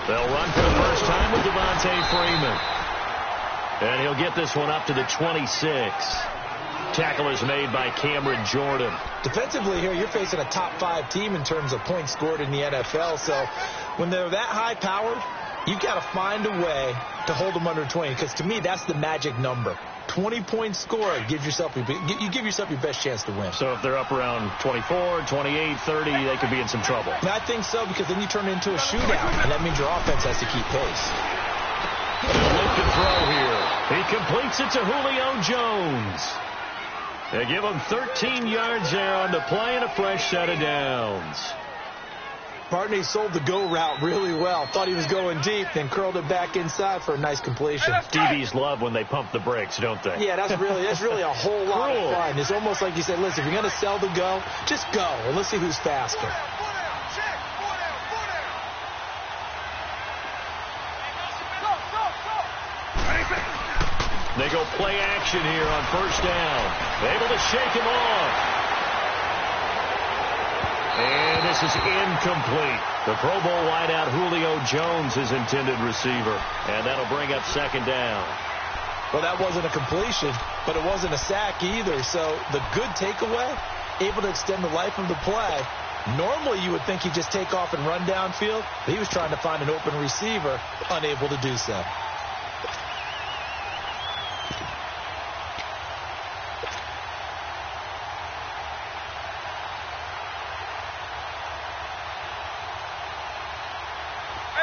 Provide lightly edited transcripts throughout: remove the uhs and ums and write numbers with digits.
They'll run for the first time with Devontae Freeman. And he'll get this one up to the 26. Tackle is made by Cameron Jordan. Defensively here, you're facing a top-5 team in terms of points scored in the NFL. So when they're that high-powered, you've got to find a way to hold them under 20. Because to me, that's the magic number. 20 points scored, you give yourself your best chance to win. So if they're up around 24, 28, 30, they could be in some trouble. And I think so, because then you turn it into a shootout, and that means your offense has to keep pace. Look to throw here. He completes it to Julio Jones. They give him 13 yards there on the play and a fresh set of downs. Barney sold the go route really well. Thought he was going deep, then curled it back inside for a nice completion. DBs love when they pump the brakes, don't they? Yeah, that's really a whole lot of fun. It's almost like you said, listen, if you're going to sell the go, just go, and let's see who's faster. They go play action here on first down. Able to shake him off. And this is incomplete. The Pro Bowl wideout Julio Jones is intended receiver. And that'll bring up second down. Well, that wasn't a completion, but it wasn't a sack either. So the good takeaway, able to extend the life of the play. Normally you would think he'd just take off and run downfield. But he was trying to find an open receiver, unable to do so.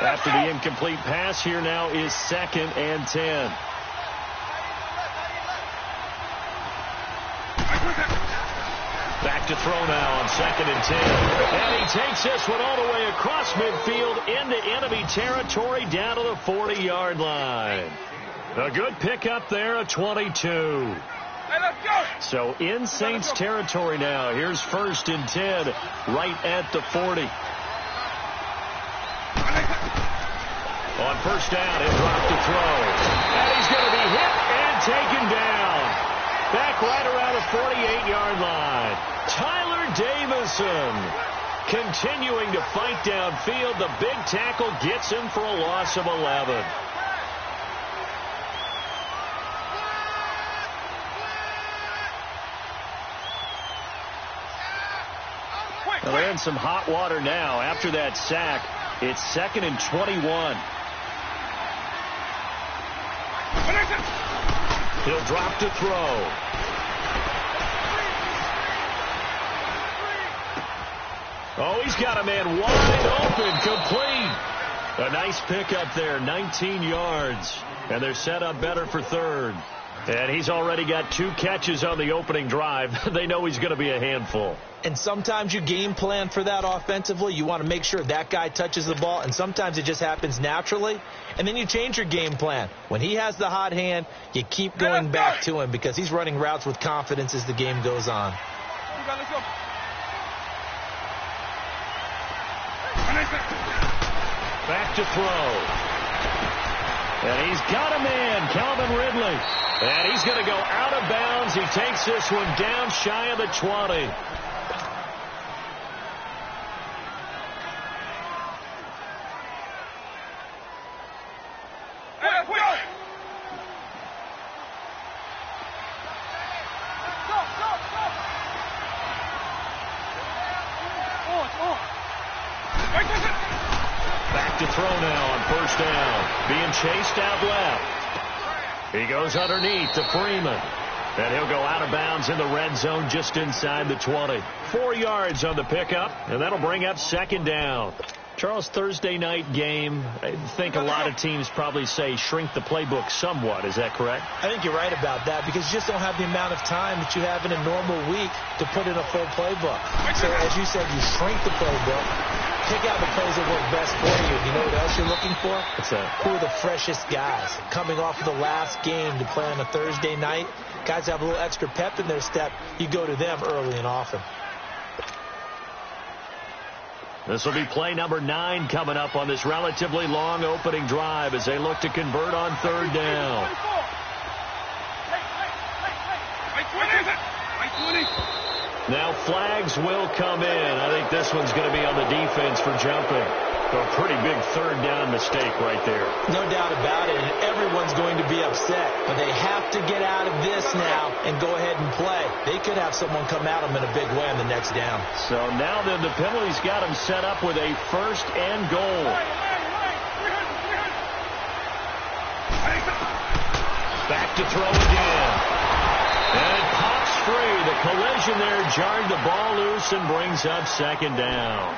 After the incomplete pass, here now is 2nd and 10. Back to throw now on 2nd and 10. And he takes this one all the way across midfield into enemy territory down to the 40-yard line. A good pickup there, a 22. So in Saints territory now. Here's 1st and 10 right at the 40. On first down, he'll drop to throw. And he's going to be hit and taken down. Back right around the 48-yard line. Tyler Davison continuing to fight downfield. The big tackle gets him for a loss of 11. Well, they're in some hot water now. After that sack, it's 2nd and 21. He'll drop to throw. Oh, he's got a man wide open, complete. A nice pickup there, 19 yards. And they're set up better for 3rd. And he's already got 2 catches on the opening drive. They know he's going to be a handful. And sometimes you game plan for that offensively. You want to make sure that guy touches the ball, and sometimes it just happens naturally. And then you change your game plan. When he has the hot hand, you keep going back to him because he's running routes with confidence as the game goes on. Back to throw. And he's got a man, Calvin Ridley. And he's going to go out of bounds. He takes this one down shy of the 20. Back to throw now on first down. Being chased out left. He goes underneath to Freeman. And he'll go out of bounds in the red zone just inside the 20. 4 yards on the pickup, and that'll bring up second down. Charles, Thursday night game, I think a lot of teams probably say shrink the playbook somewhat. Is that correct? I think you're right about that because you just don't have the amount of time that you have in a normal week to put in a full playbook. So as you said, you shrink the playbook, pick out the plays that work best for you. You know what else you're looking for? What's that? Who are the freshest guys coming off of the last game to play on a Thursday night? Guys have a little extra pep in their step. You go to them early and often. This will be play number 9 coming up on this relatively long opening drive as they look to convert on third down. Now flags will come in. I think this one's going to be on the defense for jumping. So a pretty big third down mistake right there. No doubt about it, and everyone's going to be upset. But they have to get out of this now and go ahead and play. They could have someone come at them in a big way on the next down. So now then the penalty's got them set up with a 1st and goal. Back to throw again. And it pops free. The collision there jarred the ball loose and brings up 2nd down.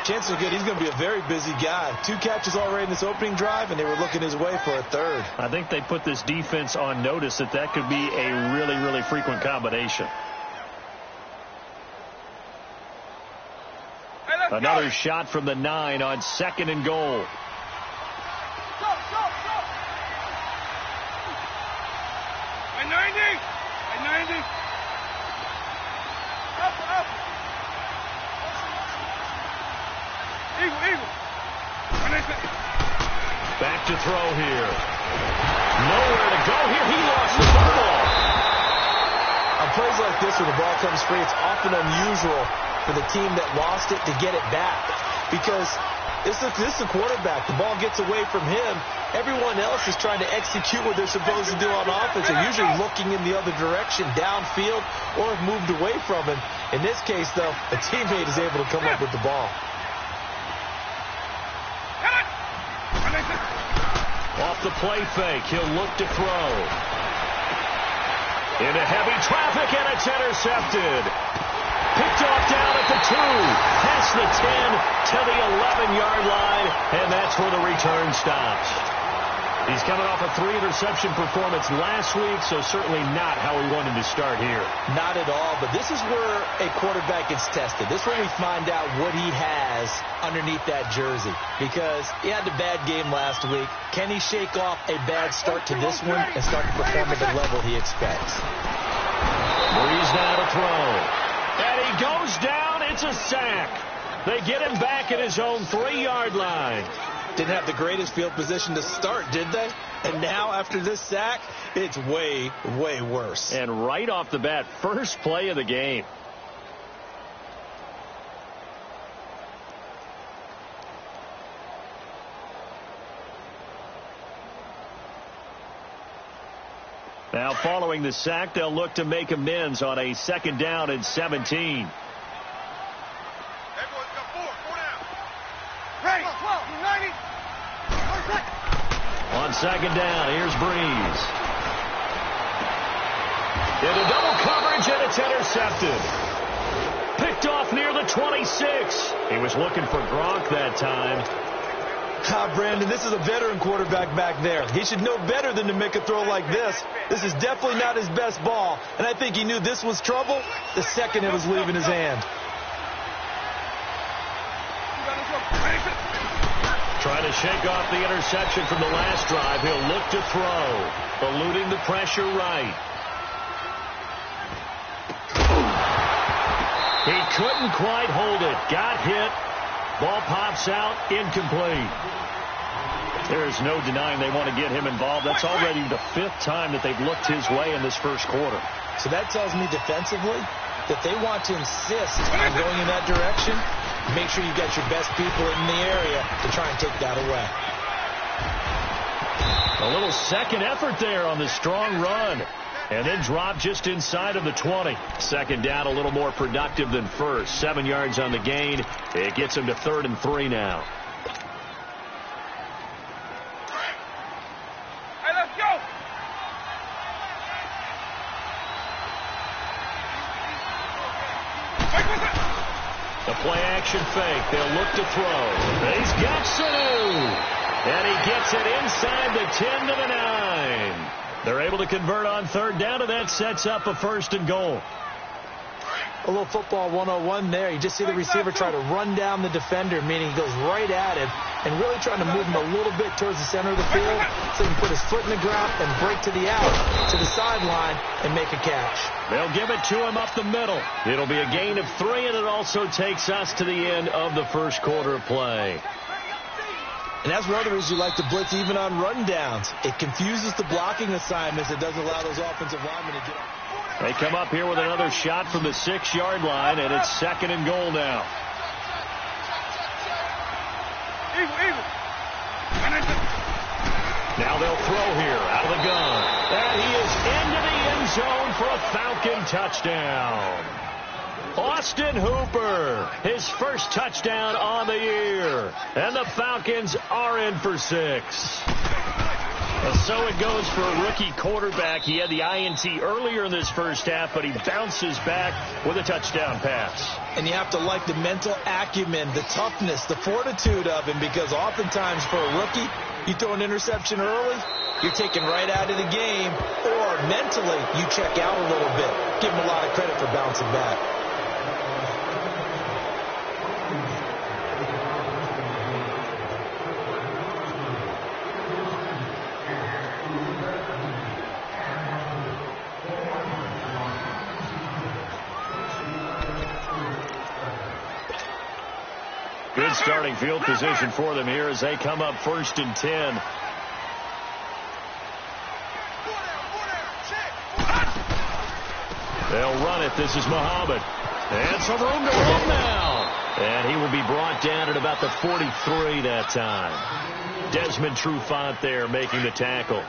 Chances are good he's going to be a very busy guy. 2 catches already in this opening drive, and they were looking his way for a 3rd. I think they put this defense on notice that could be a really, really frequent combination. Another shot from the 9 on 2nd and goal. At 90. Up. Eagle. Back to throw here. Nowhere to go here. He lost the football. On plays like this where the ball comes free, it's often unusual for the team that lost it to get it back. Because this is a quarterback. The ball gets away from him. Everyone else is trying to execute what they're supposed to do on offense. They're usually looking in the other direction, downfield, or have moved away from him. In this case, though, a teammate is able to come up with the ball. Off the play fake, he'll look to throw. Into heavy traffic, and it's intercepted. Picked off down at the 2, past the 10 to the 11-yard line, and that's where the return stops. He's coming off a 3-interception performance last week, so certainly not how he wanted to start here. Not at all, but this is where a quarterback gets tested. This is where we find out what he has underneath that jersey, because he had a bad game last week. Can he shake off a bad start to this one and start to perform at the level he expects? Breeze now to throw. And he goes down. It's a sack. They get him back at his own 3-yard line. Didn't have the greatest field position to start, did they? And now, after this sack, it's way, way worse. And right off the bat, first play of the game. Now, following the sack, they'll look to make amends on a 2nd down and 17. On 2nd down, here's Breeze. Into double coverage, and it's intercepted. Picked off near the 26. He was looking for Gronk that time. Brandon, this is a veteran quarterback back there. He should know better than to make a throw like this. This is definitely not his best ball, and I think he knew this was trouble the second it was leaving his hand. Trying to shake off the interception from the last drive. He'll look to throw. Eluding the pressure right. He couldn't quite hold it. Got hit. Ball pops out. Incomplete. There's no denying they want to get him involved. That's already the 5th time that they've looked his way in this first quarter. So that tells me defensively that they want to insist on going in that direction. Make sure you got your best people in the area to try and take that away. A little second effort there on the strong run. And then drop just inside of the 20. 2nd down, a little more productive than first. 7 yards on the gain. It gets him to 3rd and 3 now. Hey, let's go. The play action fake. They'll look to throw. He's got Sanu. And he gets it inside the 10 to the 9. They're able to convert on 3rd down, and that sets up a 1st and goal. A little football 101 there. You just see the receiver try to run down the defender, meaning he goes right at him and really trying to move him a little bit towards the center of the field so he can put his foot in the ground and break to the out, to the sideline, and make a catch. They'll give it to him up the middle. It'll be a gain of 3, and it also takes us to the end of the first quarter of play. And that's one of the reasons you like to blitz even on rundowns. It confuses the blocking assignments. It doesn't allow those offensive linemen to get up. They come up here with another shot from the 6-yard line, and it's 2nd and goal now. Eagle. Now they'll throw here out of the gun. And he is into the end zone for a Falcon touchdown. Austin Hooper, his first touchdown on the year. And the Falcons are in for 6. And so it goes for a rookie quarterback. He had the INT earlier in this first half, but he bounces back with a touchdown pass. And you have to like the mental acumen, the toughness, the fortitude of him, because oftentimes for a rookie, you throw an interception early, you're taken right out of the game, or mentally you check out a little bit. Give him a lot of credit for bouncing back. Good starting field position for them here as they come up 1st and 10. They'll run it. This is Muhammad. And some room to run now. And he will be brought down at about the 43 that time. Desmond Trufant there making the tackle.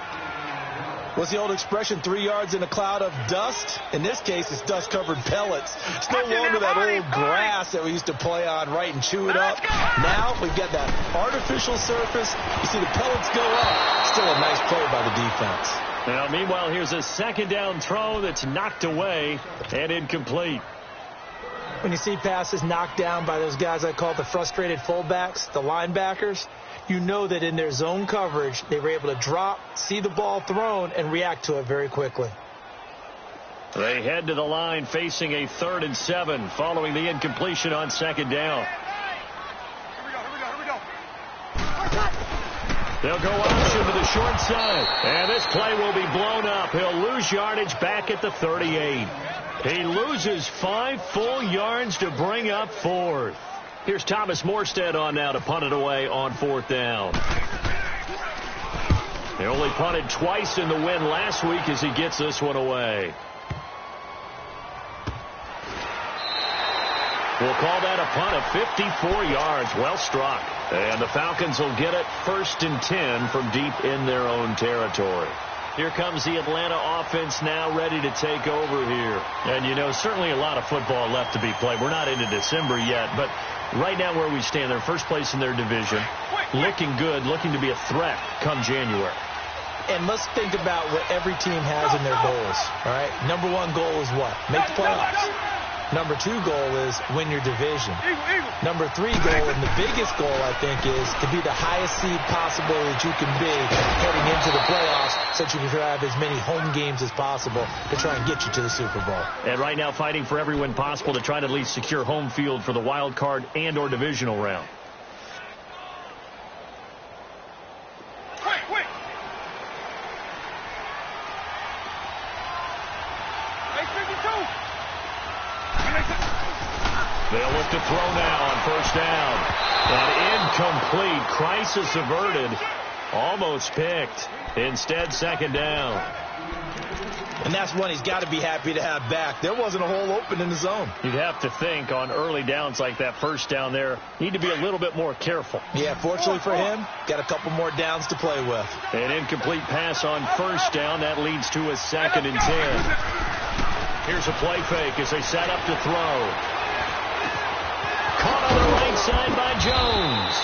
What's the old expression, 3 yards in a cloud of dust? In this case, it's dust-covered pellets. It's no longer that old grass that we used to play on, right, and chew it up. Now we've got that artificial surface. You see the pellets go up. Still a nice play by the defense. Now, meanwhile, here's a 2nd down throw that's knocked away and incomplete. When you see passes knocked down by those guys I call the frustrated fullbacks, the linebackers, you know that in their zone coverage, they were able to drop, see the ball thrown, and react to it very quickly. They head to the line facing a 3rd and 7 following the incompletion on 2nd down. Here we go. They'll go option to the short side. And this play will be blown up. He'll lose yardage back at the 38. He loses 5 full yards to bring up 4th. Here's Thomas Morstead on now to punt it away on 4th down. They only punted twice in the win last week as he gets this one away. We'll call that a punt of 54 yards. Well struck. And the Falcons will get it 1st and 10 from deep in their own territory. Here comes the Atlanta offense now ready to take over here. And, you know, certainly a lot of football left to be played. We're not into December yet, but right now where we stand, they're first place in their division. Looking good, looking to be a threat come January. And let's think about what every team has in their goals, all right? Number 1 goal is what? Make the playoffs. Number 2 goal is win your division. Number 3 goal, and the biggest goal, I think, is to be the highest seed possible that you can be heading into the playoffs so that you can have as many home games as possible to try and get you to the Super Bowl. And right now fighting for every win possible to try to at least secure home field for the wild card and or divisional round. Quick. They'll look to throw now on 1st down. And incomplete. Crisis averted. Almost picked. Instead, 2nd down. And that's one he's got to be happy to have back. There wasn't a hole open in the zone. You'd have to think on early downs like that 1st down there, need to be a little bit more careful. Yeah, fortunately for him, got a couple more downs to play with. An incomplete pass on 1st down. That leads to a 2nd and 10. Here's a play fake as they set up to throw. Caught on the right side by Jones.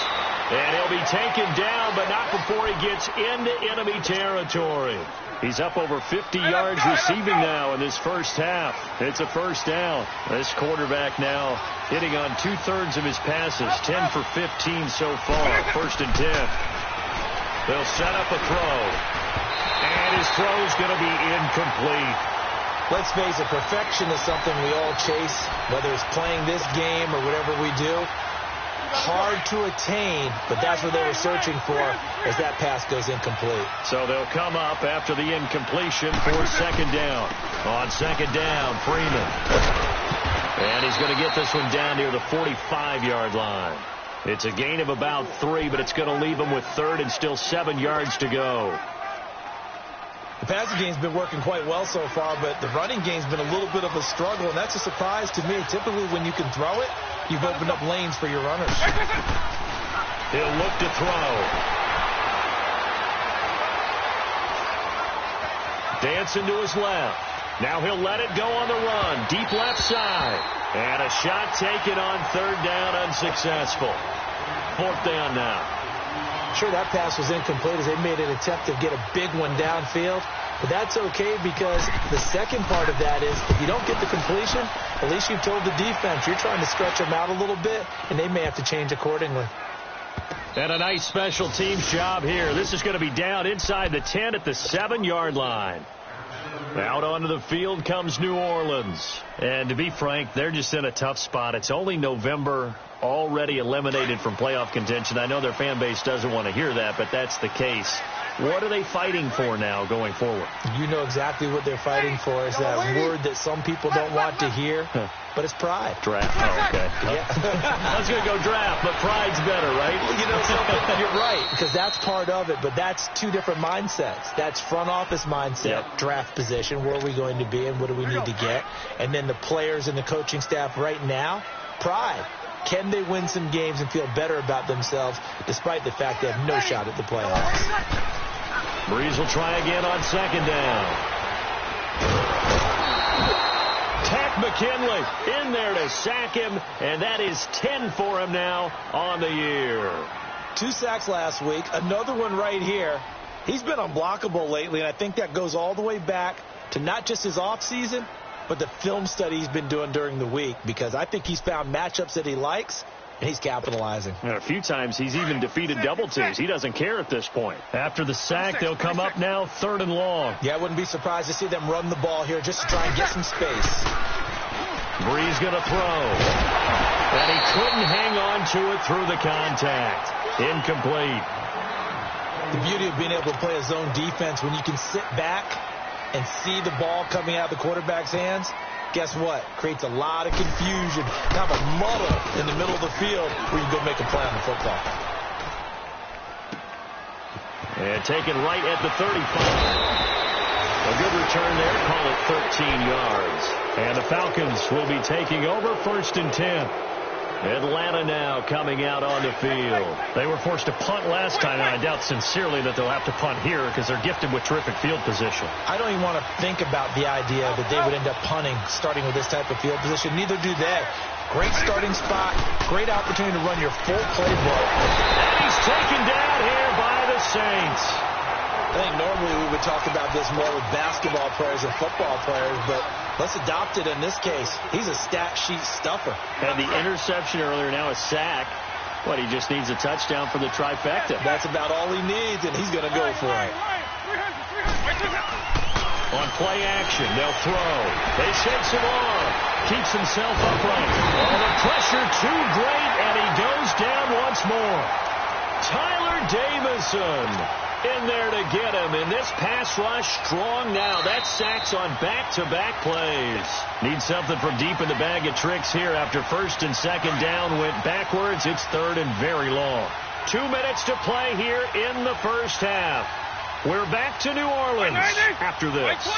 And he'll be taken down, but not before he gets into enemy territory. He's up over 50 yards receiving now in this first half. It's a 1st down. This quarterback now hitting on 2/3 of his passes, 10 for 15 so far, 1st and 10. They'll set up a throw. And his throw's going to be incomplete. Let's face it, perfection is something we all chase, whether it's playing this game or whatever we do. Hard to attain, but that's what they were searching for as that pass goes incomplete. So they'll come up after the incompletion for 2nd down. On 2nd down, Freeman. And he's going to get this one down near the 45-yard line. It's a gain of about 3, but it's going to leave him with 3rd and still 7 yards to go. The passing game's been working quite well so far, but the running game's been a little bit of a struggle, and that's a surprise to me. Typically, when you can throw it, you've opened up lanes for your runners. He'll look to throw. Dancing to his left. Now he'll let it go on the run. Deep left side. And a shot taken on third down, unsuccessful. Fourth down now. Sure, that pass was incomplete as they made an attempt to get a big one downfield. But that's okay because the second part of that is if you don't get the completion, at least you've told the defense you're trying to stretch them out a little bit, and they may have to change accordingly. And a nice special teams job here. This is going to be down inside the 10 at the 7-yard line. Out onto the field comes New Orleans. And to be frank, they're just in a tough spot. It's only November, already eliminated from playoff contention. I know their fan base doesn't want to hear that, but that's the case. What are they fighting for now going forward? You know exactly what they're fighting for. Is that word that some people don't want to hear, but it's pride. Draft. Oh, okay. Yeah. I was going to go draft, but pride's better, right? Well, you know something? You're right, because that's part of it, but that's two different mindsets. That's front office mindset, draft position, where are we going to be and what do we need to get? And then the players and the coaching staff right now, pride. Can they win some games and feel better about themselves despite the fact they have no shot at the playoffs? Breeze will try again on second down. Tack McKinley in there to sack him, and that is 10 for him now on the year. 2 sacks last week, another one right here. He's been unblockable lately, and I think that goes all the way back to not just his offseason, but the film study he's been doing during the week, because I think he's found matchups that he likes, and he's capitalizing. And a few times he's even defeated double teams. He doesn't care at this point. After the sack, they'll come up now 3rd and long. Yeah, I wouldn't be surprised to see them run the ball here just to try and get some space. Breeze going to throw. And he couldn't hang on to it through the contact. Incomplete. The beauty of being able to play a zone defense when you can sit back and see the ball coming out of the quarterback's hands, guess what? Creates a lot of confusion, kind of a muddle in the middle of the field where you go make a play on the football. And taken right at the 35. A good return there. Call it 13 yards. And the Falcons will be taking over 1st and 10. Atlanta now coming out on the field. They were forced to punt last time, and I doubt sincerely that they'll have to punt here because they're gifted with terrific field position. I don't even want to think about the idea that they would end up punting starting with this type of field position. Neither do they. Great starting spot, great opportunity to run your full playbook. And he's taken down here by the Saints. I think normally we would talk about this more with basketball players and football players, but let's adopt it in this case. He's a stat sheet stuffer. And the interception earlier, now a sack. What, he just needs a touchdown for the trifecta. That's about all he needs, and he's going to go for it. On play action, they'll throw. They shakes him off. Keeps himself upright. Oh, the pressure too great, and he goes down once more. Tyler Davison in there to get him, and this pass rush strong now. That's sacks on back-to-back plays. Need something from deep in the bag of tricks here after 1st and 2nd down went backwards. It's 3rd and very long. 2 minutes to play here in the first half. We're back to New Orleans after this.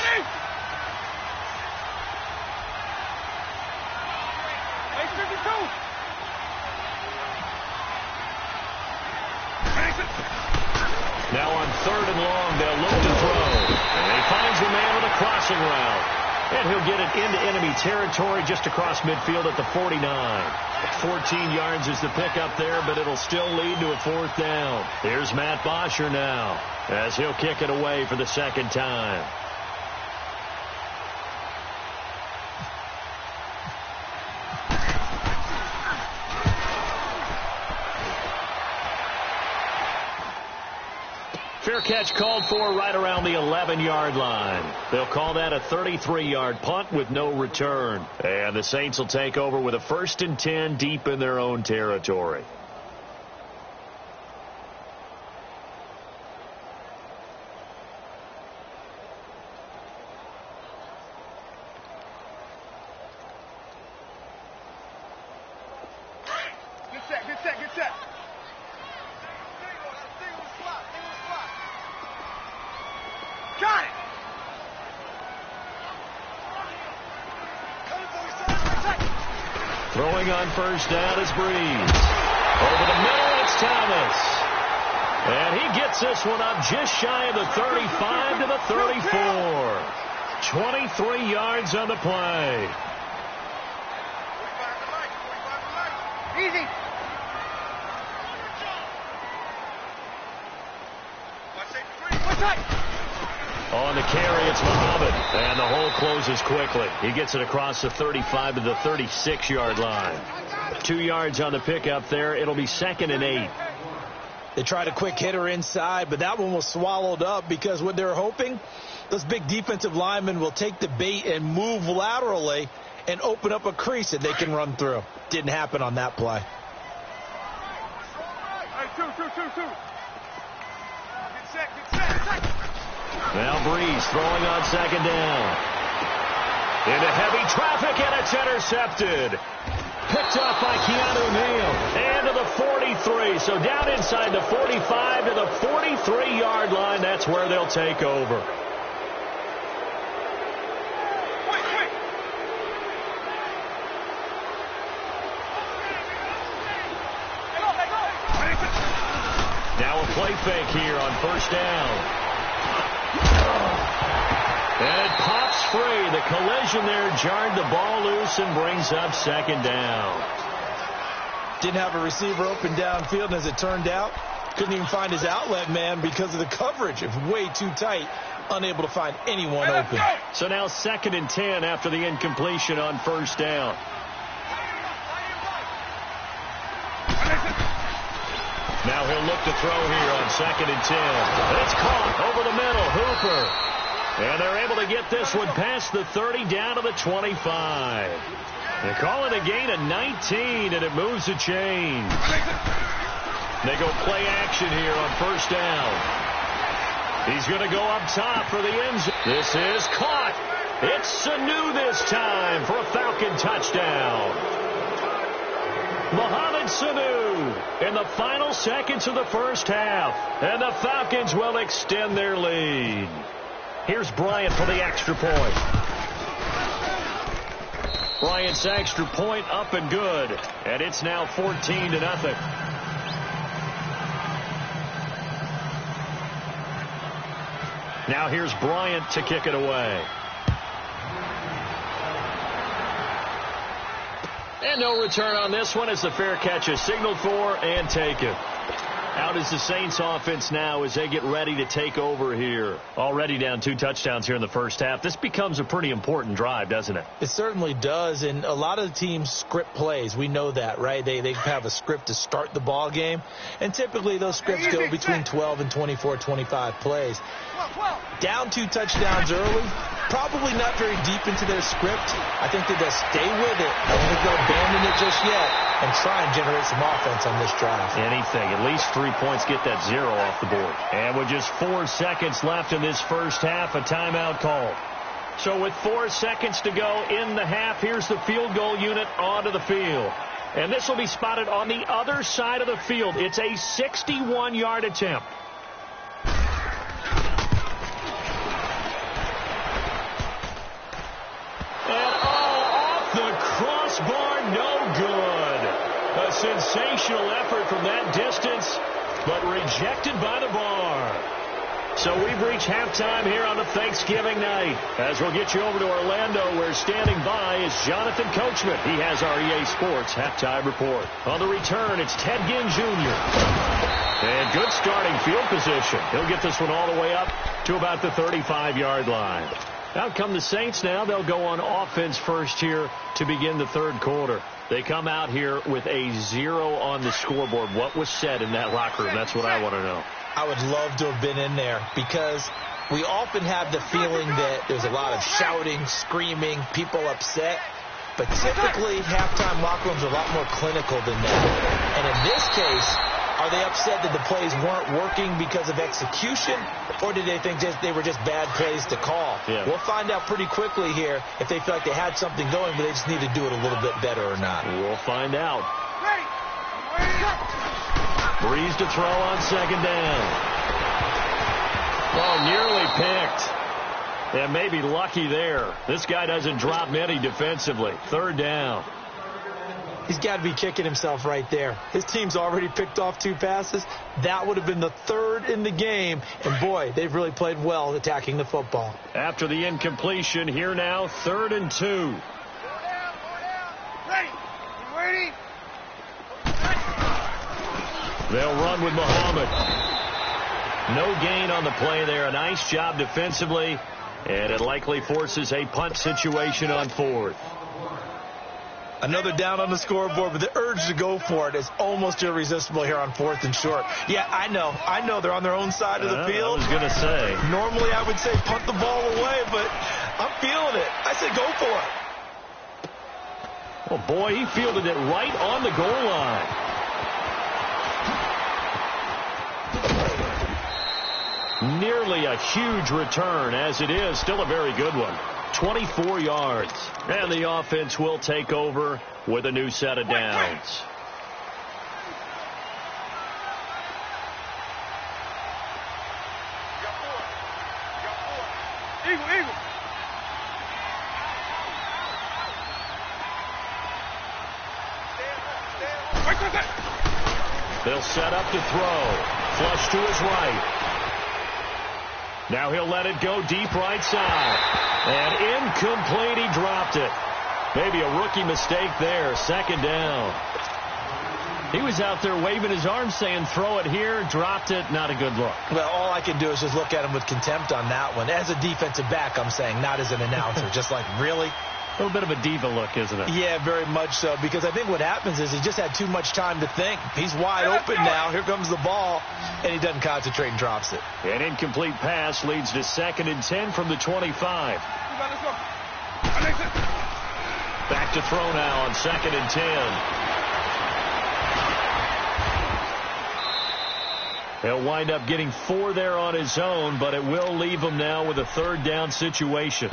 Now on 3rd and long, they'll look to throw. And he finds the man with a crossing route. And he'll get it into enemy territory just across midfield at the 49. 14 yards is the pickup there, but it'll still lead to a 4th down. Here's Matt Bosher now as he'll kick it away for the 2nd time. Fair catch called for right around the 11-yard line. They'll call that a 33-yard punt with no return. And the Saints will take over with a 1st and 10 deep in their own territory. Good set, good set, good set. Got it! throwing on first down is Breeze. Over the middle, it's Thomas. And he gets this one up just shy of the 35 to the 34. 23 yards on the play. Easy. On the carry, it's Muhammad. And the hole closes quickly. He gets it across the 35 to the 36-yard line. 2 yards on the pickup there. It'll be 2nd and 8. They tried a quick hitter inside, but that one was swallowed up because what they're hoping, those big defensive linemen will take the bait and move laterally and open up a crease that they can run through. Didn't happen on that play. Two. Get set. Now Breeze throwing on 2nd down. Into heavy traffic, and it's intercepted. Picked up by Keanu Neal. And to the 43. So down inside the 45 to the 43-yard line. That's where they'll take over. Now a play fake here on first down. And it pops free. The collision there jarred the ball loose and brings up 2nd down. Didn't have a receiver open downfield, and as it turned out, couldn't even find his outlet man because of the coverage. It was way too tight, unable to find anyone open. So now 2nd and 10 after the incompletion on first down. Now he'll look to throw here on 2nd and 10. It's caught over the middle. Hooper. And they're able to get this one past the 30 down to the 25. They call it a gain of 19, and it moves the chains. They go play action here on first down. He's going to go up top for the end zone. This is caught. It's Sanu this time for a Falcon touchdown. Mohamed Sanu in the final seconds of the first half. And the Falcons will extend their lead. Here's Bryant for the extra point. Bryant's extra point up and good. And it's now 14-0. Now here's Bryant to kick it away. And no return on this one as the fair catch is signaled for and taken. Out is the Saints offense now as they get ready to take over here. Already down 2 touchdowns here in the first half. This becomes a pretty important drive, doesn't it? It certainly does, and a lot of the teams script plays. We know that, right? They have a script to start the ball game, and typically those scripts go between 12 and 24, 25 plays. Down 2 touchdowns early, probably not very deep into their script. I think that they'll stay with it. I don't think they'll abandon it just yet and try and generate some offense on this drive. Anything. At least 3 points, get that 0 off the board. And with just 4 seconds left in this first half, a timeout called. So with 4 seconds to go in the half, here's the field goal unit onto the field. And this will be spotted on the other side of the field. It's a 61-yard attempt. And off the crossbar, no good. A sensational effort from that distance, but rejected by the bar. So we've reached halftime here on the Thanksgiving night. As we'll get you over to Orlando, where standing by is Jonathan Coachman. He has our EA Sports halftime report. On the return, it's Ted Ginn Jr. And good starting field position. He'll get this one all the way up to about the 35-yard line. Out come the Saints now. They'll go on offense first here to begin the third quarter. They come out here with a 0 on the scoreboard. What was said in that locker room? That's what I want to know. I would love to have been in there because we often have the feeling that there's a lot of shouting, screaming, people upset. But typically, halftime locker rooms are a lot more clinical than that. And in this case, are they upset that the plays weren't working because of execution, or did they think they were just bad plays to call? Yeah. We'll find out pretty quickly here if they feel like they had something going, but they just need to do it a little bit better or not. We'll find out. Breeze to throw on second down. Oh, nearly picked. And maybe lucky there. This guy doesn't drop many defensively. Third down. He's got to be kicking himself right there. His team's already picked off 2 passes. That would have been the 3rd in the game. And, boy, they've really played well attacking the football. After the incompletion, here now, 3rd and 2. Go down. Ready. You ready? They'll run with Muhammad. No gain on the play there. A nice job defensively. And it likely forces a punt situation on 4th. Another down on the scoreboard, but the urge to go for it is almost irresistible here on 4th and short. Yeah, I know they're on their own side of the field. I was going to say. Normally I would say punt the ball away, but I'm feeling it. I say go for it. Oh, boy, he fielded it right on the goal line. Nearly a huge return, as it is. Still a very good one. 24 yards. And the offense will take over with a new set of downs. Eagle. They'll set up to throw. Flush to his right. Now he'll let it go deep right side. And incomplete, he dropped it. Maybe a rookie mistake there. 2nd down. He was out there waving his arms saying throw it here, dropped it, not a good look. Well, all I can do is just look at him with contempt on that one. As a defensive back, I'm saying, not as an announcer. Just like, really? A little bit of a diva look, isn't it? Yeah, very much so, because I think what happens is he just had too much time to think. He's wide open now. Here comes the ball, and he doesn't concentrate and drops it. An incomplete pass leads to 2nd and 10 from the 25. Back to throw now on 2nd and 10. He'll wind up getting 4 there on his own, but it will leave him now with a 3rd down situation.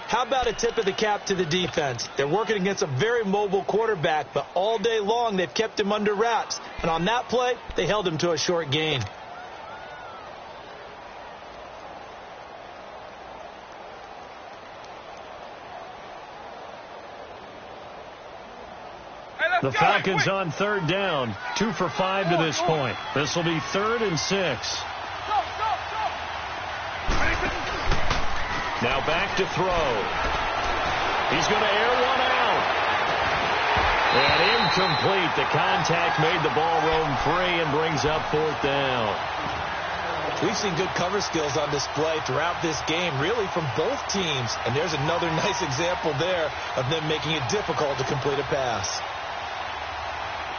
How about a tip of the cap to the defense? They're working against a very mobile quarterback, but all day long they've kept him under wraps. And on that play, they held him to a short gain. The Falcons on 3rd down. 2 for 5 to this point. This will be 3rd and 6. Now back to throw. He's going to air one out. And incomplete. The contact made the ball roam free and brings up 4th down. We've seen good cover skills on display throughout this game, really from both teams. And there's another nice example there of them making it difficult to complete a pass.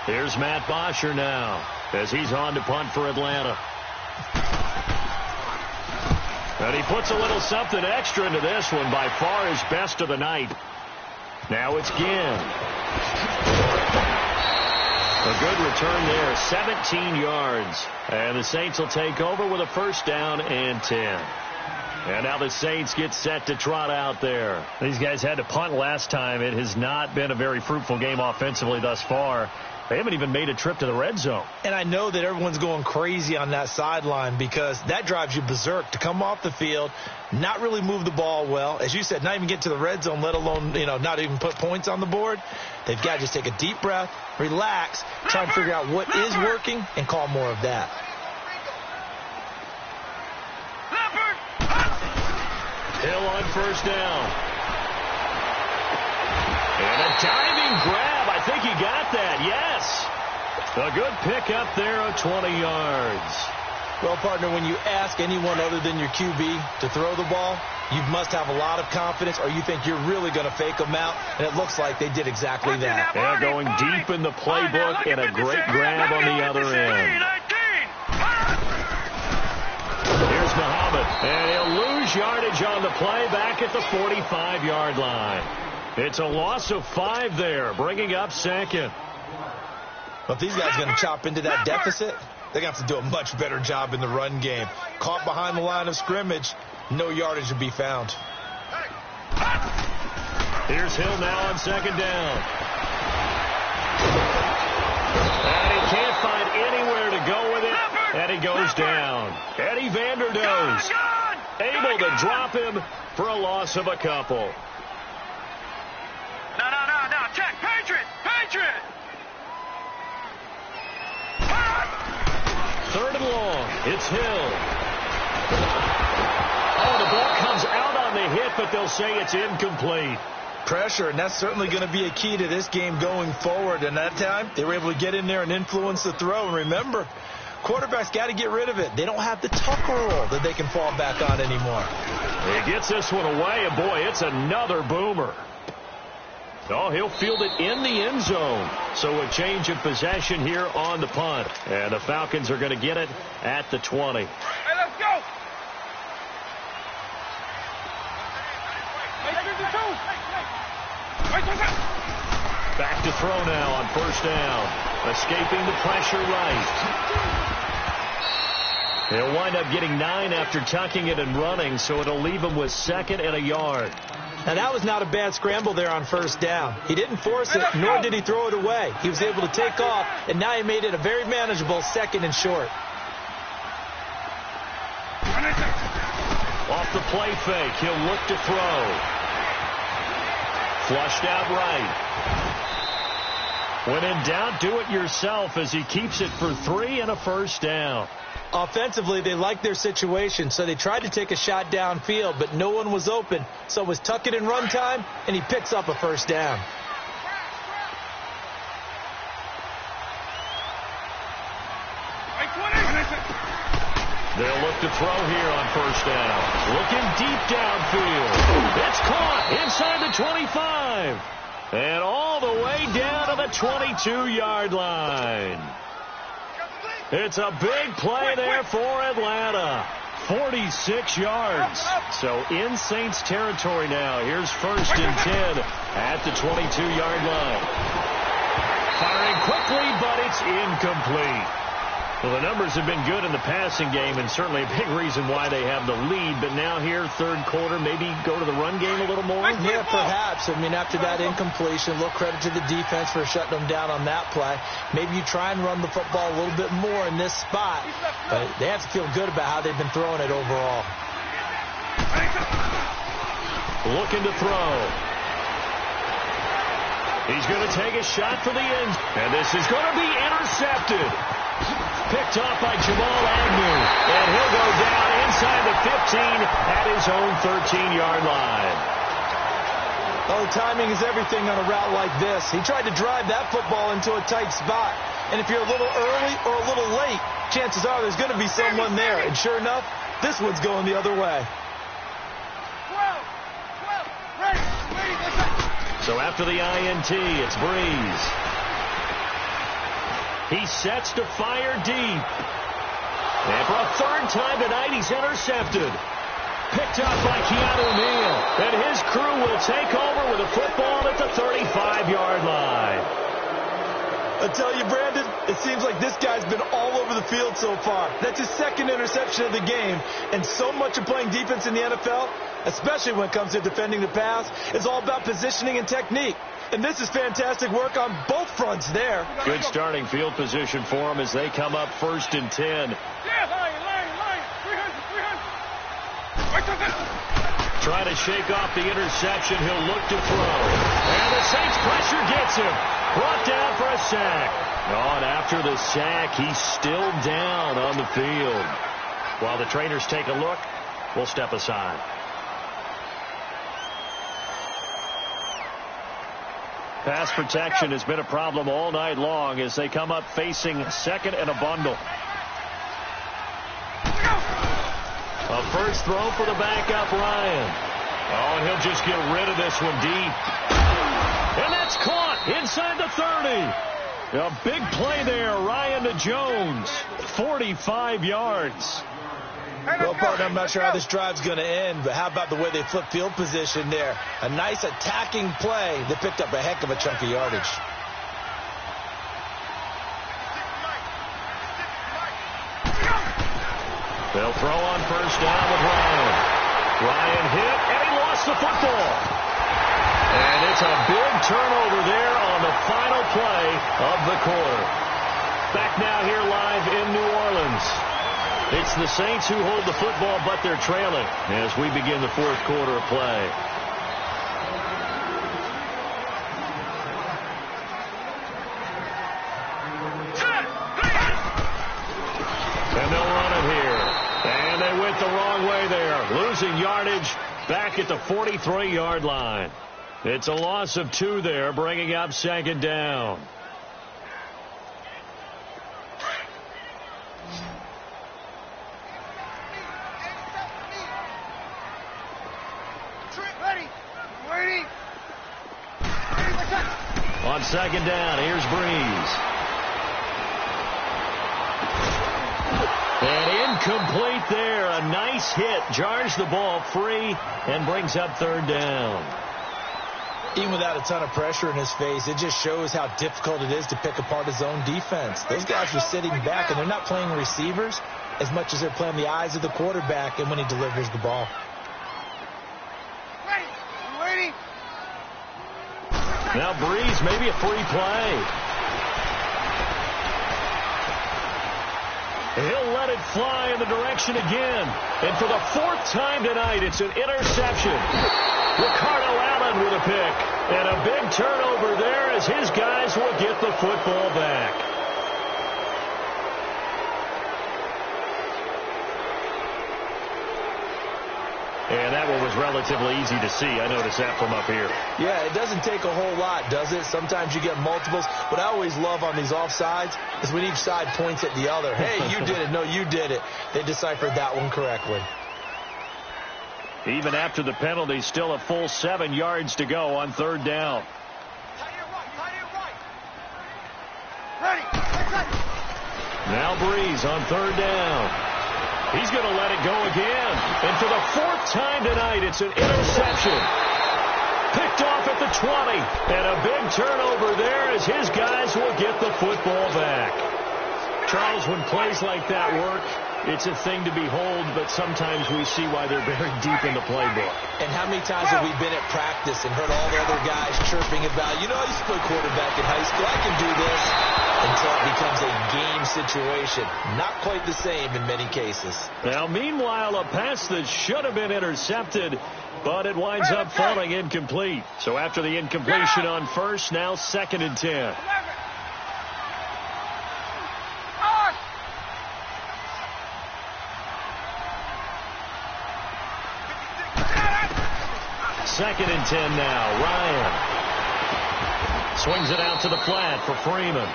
Here's Matt Bosher now as he's on to punt for Atlanta. And he puts a little something extra into this one, by far his best of the night. Now it's Ginn. A good return there, 17 yards. And the Saints will take over with a 1st down and 10. And now the Saints get set to trot out there. These guys had to punt last time. It has not been a very fruitful game offensively thus far. They haven't even made a trip to the red zone. And I know that everyone's going crazy on that sideline because that drives you berserk to come off the field, not really move the ball well. As you said, not even get to the red zone, let alone, not even put points on the board. They've got to just take a deep breath, relax, try and figure out what is working, and call more of that. Hill on 1st down. And a diving grab. I think he got that. Yes. A good pickup there of 20 yards. Well, partner, when you ask anyone other than your QB to throw the ball, you must have a lot of confidence or you think you're really going to fake them out. And it looks like they did exactly that. They're going deep in the playbook and a great grab on the other end. Here's Muhammad. And he'll lose yardage on the play back at the 45-yard line. It's a loss of 5 there, bringing up 2nd. Well, if these guys are going to chop into that deficit, they're going to have to do a much better job in the run game. Caught behind the line of scrimmage, no yardage to be found. Here's Hill now on 2nd down. And he can't find anywhere to go with it, and he goes down. Eddie Vanderdoes able to drop him for a loss of a couple. No. Check. Patriot. 3rd and long. It's Hill. Oh, the ball comes out on the hit, but they'll say it's incomplete. Pressure, and that's certainly going to be a key to this game going forward. And that time, they were able to get in there and influence the throw. And remember, quarterbacks got to get rid of it. They don't have the tuck roll that they can fall back on anymore. He gets this one away, and boy, it's another boomer. Oh, he'll field it in the end zone. So a change of possession here on the punt. And the Falcons are going to get it at the 20. Hey, let's go. Back to throw now on 1st down. Escaping the pressure right. He'll wind up getting 9 after tucking it and running, so it'll leave him with 2nd and a yard. Now, that was not a bad scramble there on 1st down. He didn't force it, nor did he throw it away. He was able to take off, and now he made it a very manageable 2nd and short. Off the play fake, he'll look to throw. Flushed out right. When in doubt, do it yourself as he keeps it for 3 and a 1st down. Offensively, they liked their situation, so they tried to take a shot downfield, but no one was open. So it was tuck it and run time, and he picks up a 1st down. They'll look to throw here on 1st down. Looking deep downfield. It's caught inside the 25. And all the way down to the 22-yard line. It's a big play there for Atlanta. 46 yards. So in Saints territory now. Here's 1st and 10 at the 22-yard line. Firing quickly, but it's incomplete. Well, the numbers have been good in the passing game, and certainly a big reason why they have the lead. But now here, 3rd quarter, maybe go to the run game a little more? Yeah, perhaps. I mean, after that incompletion, a little credit to the defense for shutting them down on that play. Maybe you try and run the football a little bit more in this spot. But they have to feel good about how they've been throwing it overall. Looking to throw. He's going to take a shot for the end. And this is going to be intercepted. Picked off by Jamal Agnew. And he'll go down inside the 15 at his own 13-yard line. Oh, timing is everything on a route like this. He tried to drive that football into a tight spot. And if you're a little early or a little late, chances are there's going to be someone there. And sure enough, this one's going the other way. So after the INT, it's Breeze. He sets to fire deep. And for a 3rd time tonight, he's intercepted. Picked up by Keanu Neal. And his crew will take over with a football at the 35-yard line. I tell you, Brandon, it seems like this guy's been all over the field so far. That's his 2nd interception of the game. And so much of playing defense in the NFL, especially when it comes to defending the pass, is all about positioning and technique. And this is fantastic work on both fronts there. Good starting field position for him as they come up 1st and 10. Trying to shake off the interception. He'll look to throw. And the Saints pressure gets him. Brought down for a sack. Oh, and after the sack, he's still down on the field. While the trainers take a look, we'll step aside. Pass protection has been a problem all night long as they come up facing 2nd and a bundle. A 1st throw for the backup, Ryan. Oh, and he'll just get rid of this one deep. And that's caught inside the 30. A big play there, Ryan to Jones. 45 yards. Well, partner, I'm not sure how this drive's going to end, but how about the way they flip field position there? A nice attacking play that picked up a heck of a chunk of yardage. They'll throw on 1st down with Ryan. Ryan hit, and he lost the football. And it's a big turnover there on the final play of the quarter. Back now here live in New Orleans. It's the Saints who hold the football, but they're trailing as we begin the 4th quarter of play. Losing yardage back at the 43-yard line. It's a loss of 2 there, bringing up second down. On second down, here's Breeze. And incomplete there. A nice hit. Jars the ball free and brings up third down. Even without a ton of pressure in his face, it just shows how difficult it is to pick apart his own defense. Those guys are sitting back, and they're not playing receivers as much as they're playing the eyes of the quarterback and when he delivers the ball. Now Breeze, maybe a free play. He'll let it fly in the direction again. And for the 4th time tonight, it's an interception. Ricardo Allen with a pick. And a big turnover there as his guys will get the football back. And that one was relatively easy to see. I noticed that from up here. Yeah, it doesn't take a whole lot, does it? Sometimes you get multiples. What I always love on these offsides is when each side points at the other. Hey, you did it. No, you did it. They deciphered that one correctly. Even after the penalty, still a full 7 yards to go on third down. Now Breeze on third down. He's going to let it go again. And for the 4th time tonight, it's an interception. Picked off at the 20. And a big turnover there as his guys will get the football back. Charles, when plays like that work, it's a thing to behold, but sometimes we see why they're very deep in the playbook. And how many times have we been at practice and heard all the other guys chirping about, you know, I used to play quarterback in high school, I can do this, until it becomes a game situation. Not quite the same in many cases. Now, meanwhile, a pass that should have been intercepted, but it winds up falling incomplete. So after the incompletion on first, now 2nd and 10. Second and 10 now. Ryan swings it out to the flat for Freeman.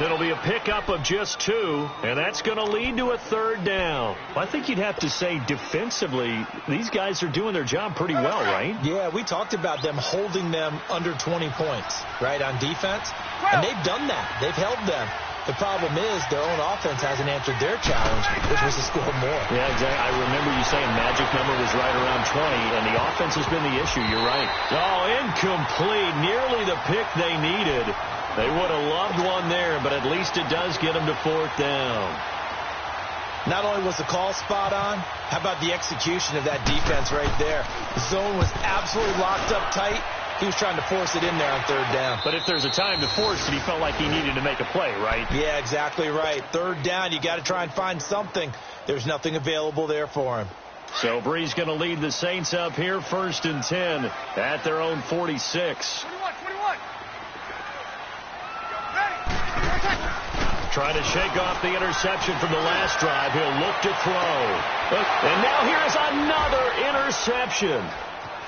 It'll be a pickup of just 2, and that's going to lead to a third down. I think you'd have to say defensively, these guys are doing their job pretty well, right? Yeah, we talked about them holding them under 20 points, right, on defense. And they've done that. They've held them. The problem is their own offense hasn't answered their challenge, which was to score more. Yeah, exactly. I remember you saying magic number was right around 20, and the offense has been the issue. You're right. Oh, incomplete. Nearly the pick they needed. They would have loved one there, but at least it does get them to 4th down. Not only was the call spot on, how about the execution of that defense right there? The zone was absolutely locked up tight. He was trying to force it in there on third down. But if there's a time to force it, he felt like he needed to make a play, right? Yeah, exactly right. Third down, you got to try and find something. There's nothing available there for him. So Breeze going to lead the Saints up here, 1st and 10 at their own 46. 21. Trying to shake off the interception from the last drive. He'll look to throw. And now here's another interception.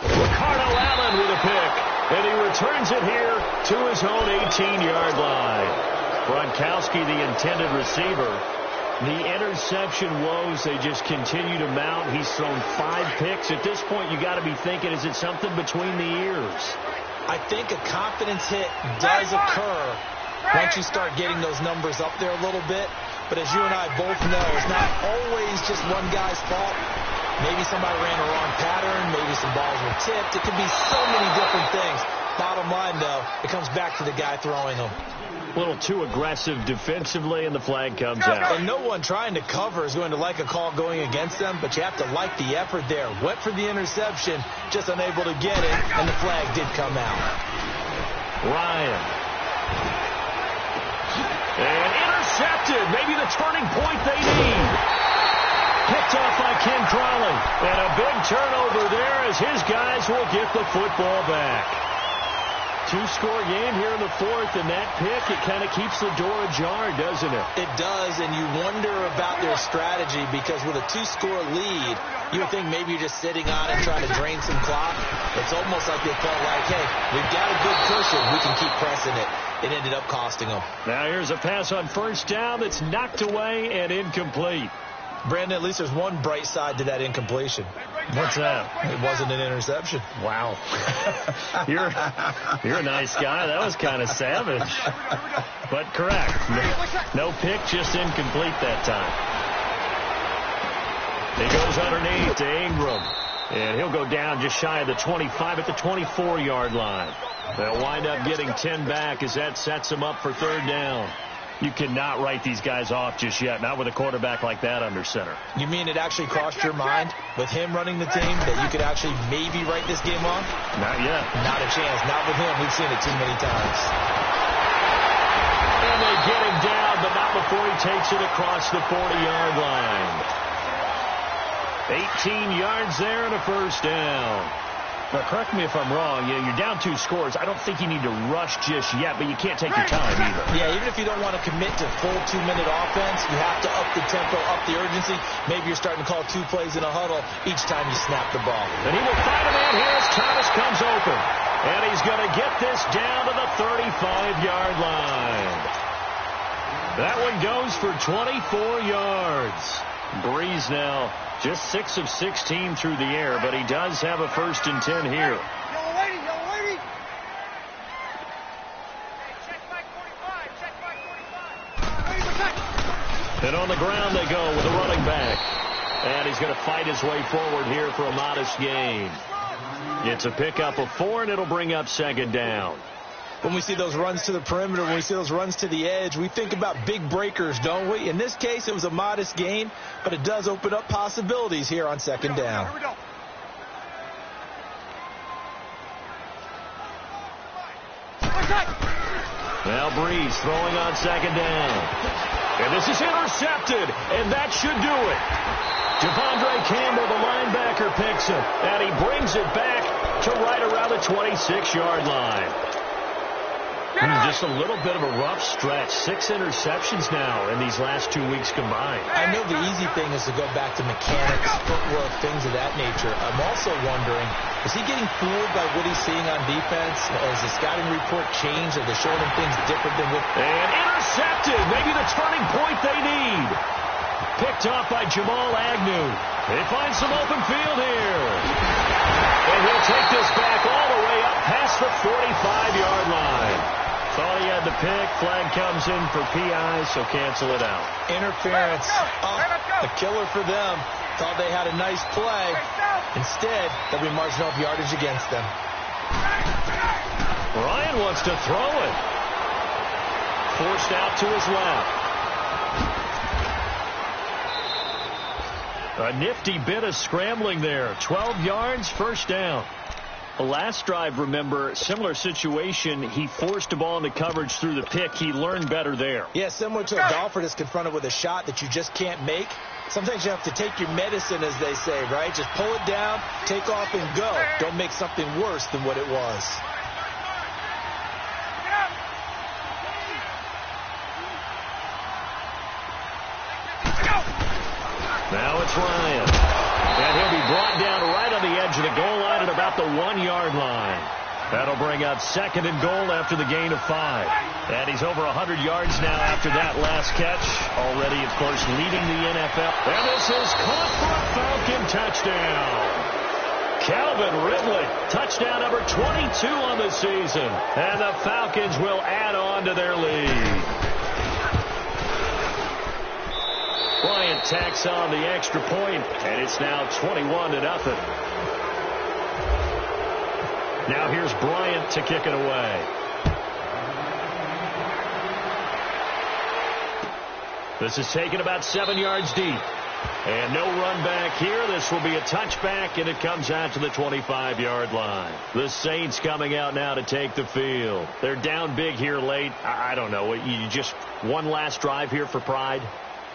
Ricardo Allen with a pick, and he returns it here to his own 18-yard line. Gronkowski, the intended receiver. The interception woes, they just continue to mount. He's thrown 5 picks. At this point, you got to be thinking, is it something between the ears? I think a confidence hit does occur once you start getting those numbers up there a little bit. But as you and I both know, it's not always just one guy's fault. Maybe somebody ran a wrong pattern. Maybe some balls were tipped. It could be so many different things. Bottom line, though, it comes back to the guy throwing them. A little too aggressive defensively, and the flag comes out. And no one trying to cover is going to like a call going against them, but you have to like the effort there. Went for the interception, just unable to get it, and the flag did come out. Ryan. And intercepted. Maybe the turning point they need. Picked off by Ken Crawley. And a big turnover there as his guys will get the football back. two-score game here in the fourth, and that pick, it kind of keeps the door ajar, doesn't it? It does, and you wonder about their strategy because with a two-score lead, you would think maybe you're just sitting on it trying to drain some clock. It's almost like they felt like, hey, we've got a good cushion. We can keep pressing it. It ended up costing them. Now here's a pass on first down that's knocked away and incomplete. Brandon, at least there's one bright side to that incompletion. What's that? It wasn't an interception. Wow. You're a nice guy. That was kind of savage. But correct. No pick, just incomplete that time. He goes underneath to Ingram. And he'll go down just shy of the 25 at the 24-yard line. They'll wind up getting 10 back as that sets them up for third down. You cannot write these guys off just yet, not with a quarterback like that under center. You mean it actually crossed your mind with him running the team that you could actually maybe write this game off? Not yet. Not a chance. Not with him. We've seen it too many times. And they get him down, but not before he takes it across the 40-yard line. 18 yards there and a first down. Now, correct me if I'm wrong. You're down 2 scores. I don't think you need to rush just yet, but you can't take your time either. Yeah, even if you don't want to commit to full 2-minute offense, you have to up the tempo, up the urgency. Maybe you're starting to call 2 plays in a huddle each time you snap the ball. And he will find a man here as Thomas comes open. And he's going to get this down to the 35-yard line. That one goes for 24 yards. Breeze now just 6 of 16 through the air, but he does have a 1st and 10 here. Yellow lady. Check back 45. And on the ground they go with a running back. And he's going to fight his way forward here for a modest gain. It's a pickup of 4, and it'll bring up 2nd down. When we see those runs to the perimeter, when we see those runs to the edge, we think about big breakers, don't we? In this case, it was a modest gain, but it does open up possibilities here on 2nd down. Here we go. Now Breeze throwing on 2nd down. And this is intercepted, and that should do it. Devondre Campbell, the linebacker, picks it, and he brings it back to right around the 26-yard line. Just a little bit of a rough stretch. 6 interceptions now in these last 2 weeks combined. I know the easy thing is to go back to mechanics, footwork, things of that nature. I'm also wondering, is he getting fooled by what he's seeing on defense? Has the scouting report changed? Are they showing him things different than what... And intercepted. Maybe the turning point they need. Picked off by Jamal Agnew. They find some open field here. And he'll take this back all the way up past the 45-yard line. Thought he had the pick. Flag comes in for PI, so cancel it out. Interference. A killer for them. Thought they had a nice play. Instead, they'll be marginal yardage against them. Ryan wants to throw it. Forced out to his left. A nifty bit of scrambling there. 12 yards, 1st down. The last drive, remember, similar situation. He forced the ball into coverage through the pick. He learned better there. Yeah, similar to a golfer that's confronted with a shot that you just can't make. Sometimes you have to take your medicine, as they say, right? Just pull it down, take off, and go. Don't make something worse than what it was. Now it's Ryan. And he'll be brought down right on the edge of the goal line at about the 1-yard line. That'll bring up 2nd and goal after the gain of 5. And he's over 100 yards now after that last catch. Already, of course, leading the NFL. And this is caught for a Falcon touchdown. Calvin Ridley, touchdown number 22 on the season. And the Falcons will add on to their lead. Bryant tacks on the extra point, and it's now 21-0. Now here's Bryant to kick it away. This is taken about 7 yards deep. And no run back here. This will be a touchback, and it comes out to the 25-yard line. The Saints coming out now to take the field. They're down big here late. I don't know. You just one last drive here for pride?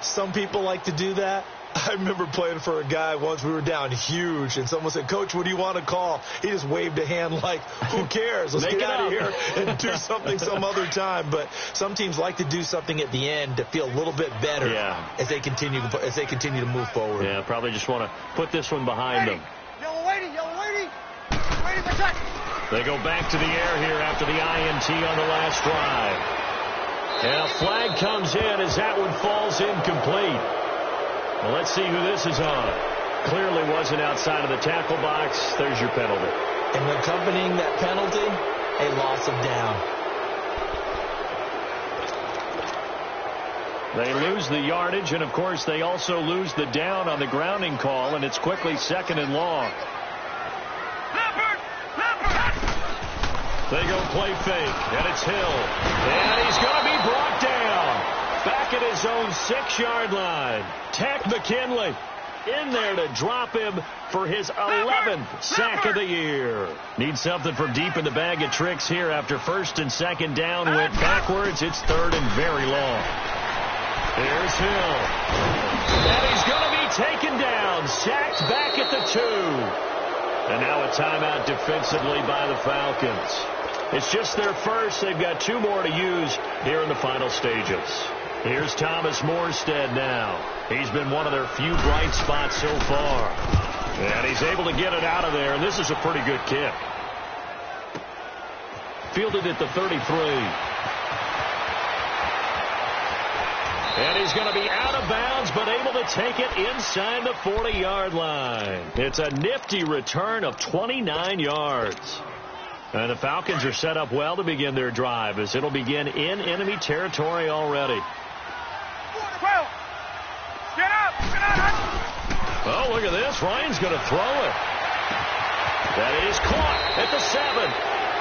Some people like to do that. I remember playing for a guy once. We were down huge, and someone said, "Coach, what do you want to call?" He just waved a hand like, "Who cares? Let's get out of here and do something some other time." But some teams like to do something at the end to feel a little bit better as they continue to move forward. Yeah, probably just want to put this one behind them. Yellow lady, waiting for check. They go back to the air here after the INT on the last drive. And a flag comes in as that one falls incomplete. Well, let's see who this is on. Clearly wasn't outside of the tackle box. There's your penalty. And accompanying that penalty, a loss of down. They lose the yardage, and, of course, they also lose the down on the grounding call, and it's quickly 2nd and long. They go play fake, and it's Hill. And he's going to be brought down. Back at his own 6-yard line. Tech McKinley in there to drop him for his 11th sack of the year. Need something from deep in the bag of tricks here after 1st and 2nd down went backwards. It's 3rd and very long. Here's Hill. And he's going to be taken down. Sacked back at the 2. And now a timeout defensively by the Falcons. It's just their first. They've got 2 more to use here in the final stages. Here's Thomas Morstead now. He's been one of their few bright spots so far. And he's able to get it out of there, and this is a pretty good kick. Fielded at the 33. And he's going to be out of bounds, but able to take it inside the 40-yard line. It's a nifty return of 29 yards. And the Falcons are set up well to begin their drive, as it'll begin in enemy territory already. Get out! Oh, look at this. Ryan's going to throw it. That is caught at the 7.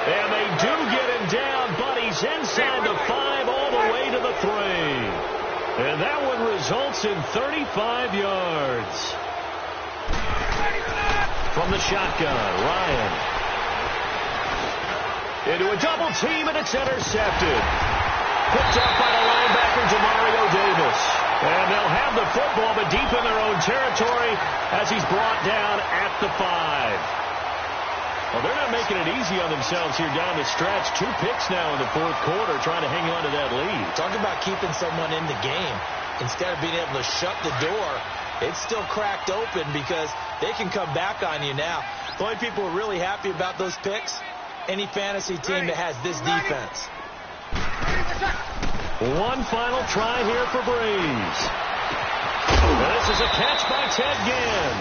And they do get him down, but he's inside the 5 all the way to the 3. And that one results in 35 yards. From the shotgun, Ryan. Into a double team, and it's intercepted. Picked up by the linebacker, Jamario Davis. And they'll have the football, but deep in their own territory as he's brought down at the 5. Well, they're not making it easy on themselves here down the stretch. 2 picks now in the 4th quarter, trying to hang on to that lead. Talk about keeping someone in the game. Instead of being able to shut the door, it's still cracked open because they can come back on you now. The only people who are really happy about those picks, any fantasy team that has this defense. One final try here for Breeze. This is a catch by Ted Ginn.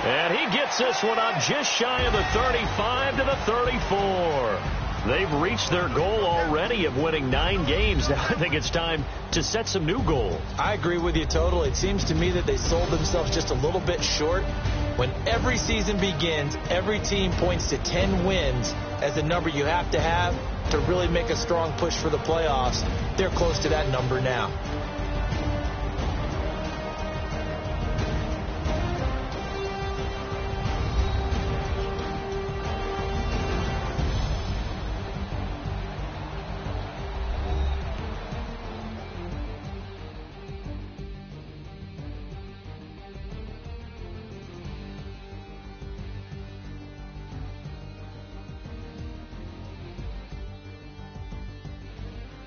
And he gets this one up just shy of the 35 to the 34. They've reached their goal already of winning 9 games. Now I think it's time to set some new goals. I agree with you totally. It seems to me that they sold themselves just a little bit short. When every season begins, every team points to 10 wins as the number you have to really make a strong push for the playoffs. They're close to that number now.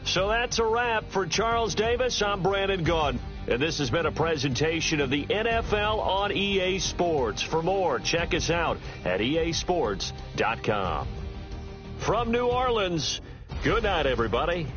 So that's a wrap for Charles Davis. I'm Brandon Gaudin, and this has been a presentation of the NFL on EA Sports. For more, check us out at easports.com. From New Orleans, good night, everybody.